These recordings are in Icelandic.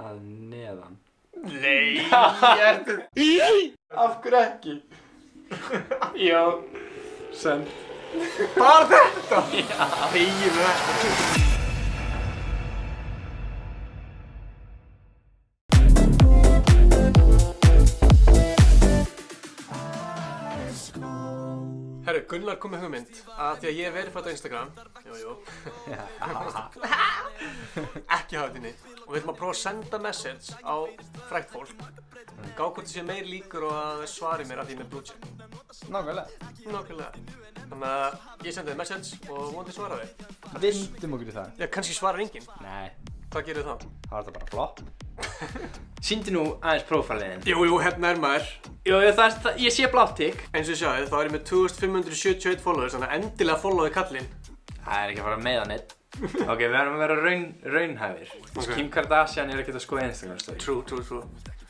að neðan. Nei, af hverju ekki? Já, send. Bara þetta? Já. Þegiðu þetta. Herru, Gunnar kom með hugmynd að því að ég hef verið fætt á Instagram. Jú. Ekki hafa þetta inni. Og við ætlum að prófa að senda message á frægt fólk. Gá hvort það sé meir líkur og að það svari mér að því með blue check. Nákvæmlega. Þannig að ég sendi þér message og vonandi svara þig. Vindum okkur í það. Já, kannski svarar enginn. Nei. Hvað gerir þá? Það var þetta bara flott. Sýndi nú aðeins prófæliðin. Jú, hérna maður. Jú, ég sé blátt tikk. Eins og ég sjáðu, þá er ég með 2571 followers, þannig að endilega followi kallinn. Það er ekki að fara að meiða neitt. Ok, við verðum að vera raunhæfir. Okay. Kim Kardashian er ekkert að skoða Instagram story. True.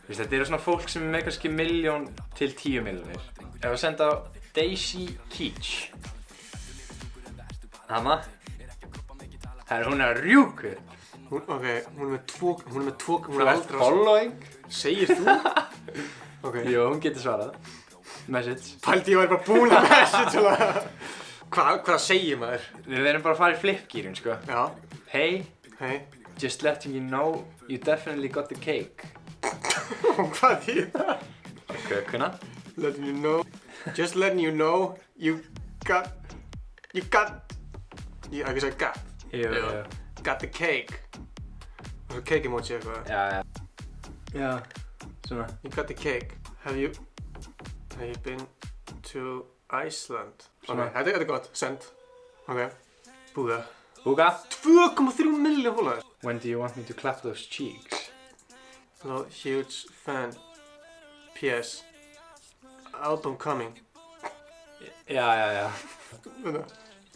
Þetta eru svona fólk sem er með kannski 1 milljón til 10 milljónir. Ef við senda á Daisy Keach. Hanna. Hún er að rjúku. Hún er með tvo, hún er aldrei að following. Segir þú? Ok. Jú, hún getur svarað. Message. Pældi ég væri bara búin að message hana. Hvað segir maður? Við verðum bara að fara í flip-gýrin, sko. Já. Hey. Just letting you know you definitely got the cake. Hvað þýðir það? Kökuna. Just letting you know you got. Ég ekki segja got. Jú. Got the cake. Og svo cake emoji eitthvað. Já, svona. You got the cake. Have you been to Iceland? Svona. Ok, þetta er gott. Send. Ok. Búga. 2,3 milljón followers. When do you want me to clap those cheeks? Hello, huge fan. PS. Album coming. Já.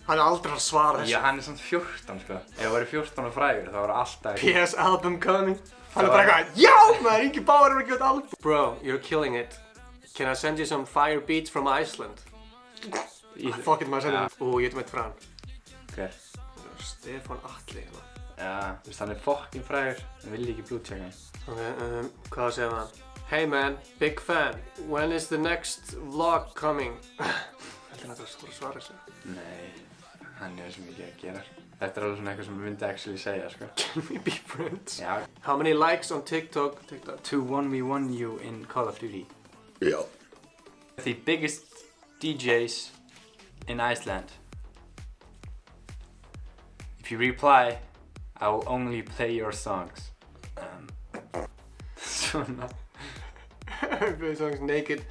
Hann er aldrei að svara þessu. Já, hann er samt 14, sko. Ef það væri 14 og frægur, þá var alltaf ekki. PS album coming. Hann er bara eitthvað, já maður, Ingi Bauer er að gefa þetta album. Bro, you're killing it. Can I send you some fire beats from Iceland? Fuck it, maður sendir þetta. Ég veit frá hann. Hver? Stefán Atli. Já, þú veist, hann er fucking frægur. Hann vil ekki blue checka hann. Ok, hvað segir hann? Hey man, big fan. When is the next vlog coming? Heldur hann að það er svara þessu? Nei, hann er svo mikið að gera. Þetta er alveg svona eitthvað sem við myndi actually segja, sko. Can we be friends? Já. How many likes on TikTok? To 1v1 you in Call of Duty. Já. The biggest DJs in Iceland. If you reply, I will only play your songs. Svona. Play songs naked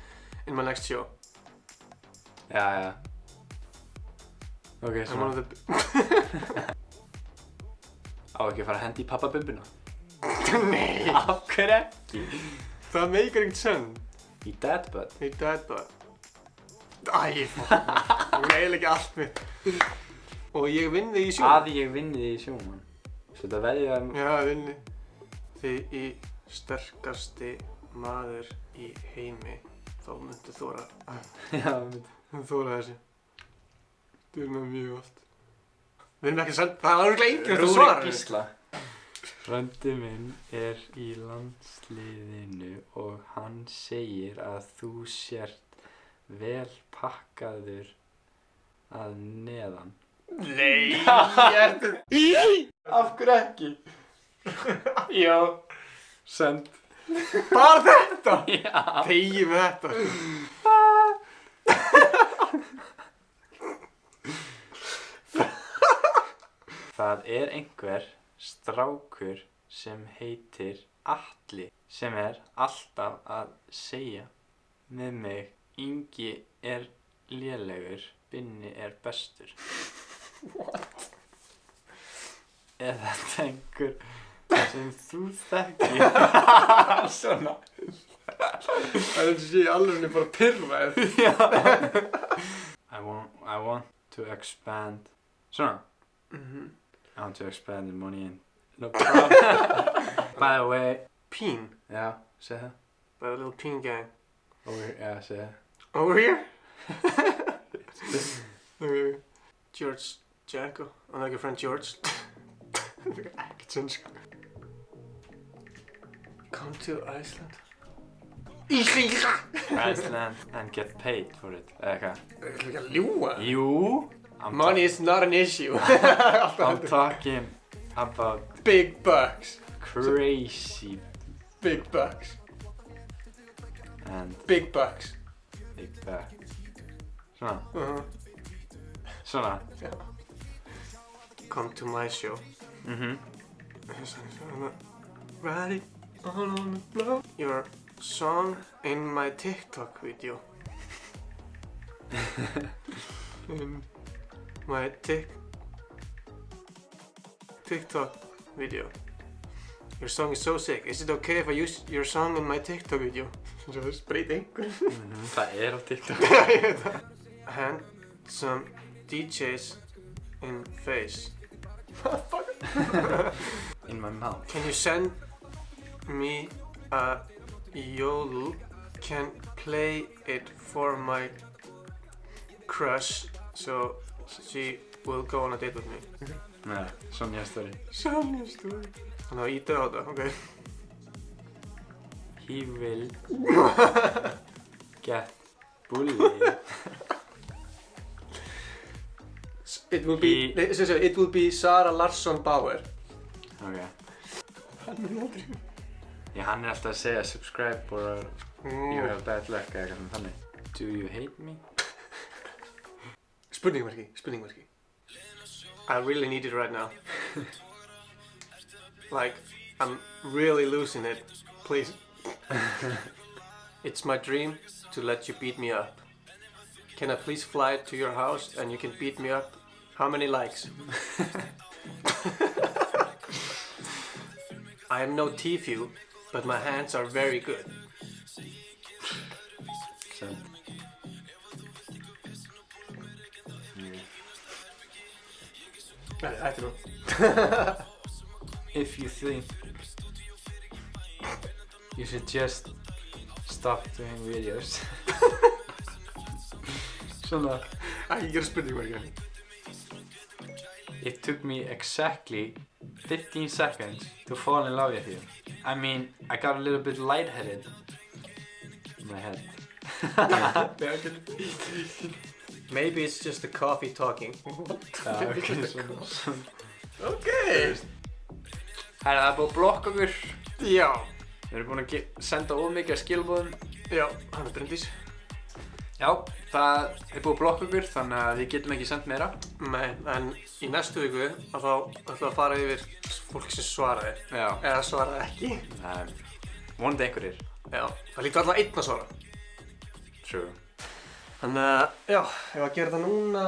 in my next show. Já. Ok, I'm svona. one of the... Á ekki að fara að hendi í pappabumbuna? Nei. Af hverju ekki? Það meikar ekkert senn. Í deadbutt? Í deadbutt. Æ, fuck. Ég eiginlega ekki allt mitt. Og ég vinn þig í sjó. Að ég vinni þig í sjó, mann. Svo þetta veðja... Já, vinni þig í sterkasti maður í heimi. Þá myndu þóra. Já, myndu þóra þessi. Þú með mjög oft. Við erum ekki að senda, það var örugglega enginn að svara. Rúrik Gísla. Frændi minn er í landsliðinu og hann segir að þú sért vel pakkaður að neðan. Nei, af hverju ekki? Já, send. Bara þetta? Já. Þegiðu þetta. Það er einhver strákur sem heitir Atli sem er alltaf að segja með mig Ingi er lélegur, Binni er bestur. What? Er þetta einhver sem þú þekkir? Svona. Það er þessi alveg bara pirraður. Já. I want to expand. Svona. I want to expand the money in. No problem. By the way. Peen? Já, say that. By the little peen gang. Over here, yeah, say that. Over here? Okay. George Janko. I'm like your friend George. Ekkert sinn, sko. Come to Iceland. Iceland and get paid for it. Eða hvað? Það er ekki að ljúga. Jú. Money is not an issue. I'm talking about big bucks. Crazy. Big bucks. And big bucks. Big bucks. Svona. Svona. Já. Come to my show. Write it all on the floor. Your song in my TikTok video. In my TikTok video. Your song is so sick. Is it okay if I use your song in my TikTok video? Svo það spreyti einhver. Það á TikTok. Ég veit það. Handsome DJs in face. Motherfucker. In my mouth. Can you send me a yodel? Can play it for my crush so she will go on a date with me. Nei, Sonja story. Sonja story. Þannig að íta á þetta, ok. He will get bullied. It will be Sara Larsson Bauer. Ok. Hann aldrei. Já, hann alltaf að segja subscribe or you have bad luck eða eitthvað svona þannig. Do you hate me? Spurningmarki. I really need it right now. Like, I'm really losing it. Please. It's my dream to let you beat me up. Can I please fly to your house and you can beat me up? How many likes? I am no Tfue, but my hands are very good. So. Hættu nú. If you think you should just stop doing videos. Svona. Ég gera spurningmarki. It took me exactly 15 seconds to fall in love with you. I mean, I got a little bit lightheaded in my head. Maybe it's just the coffee talking. Okay. Það er búið að blokka okkur. Já. Við erum búin að senda of mikið af skilabóðum. Já, hann er Bryndís. Já, það er búið að blokka okkur þannig að við getum ekki sendt meira. Nei, en í næstu viku þá ætlum við að fara yfir fólk sem svaraði. Já. Eða svaraði ekki. Vonandi einhverjir. Já, það lítur alltaf einn að svara. True. Þannig að, já, ef að gera það núna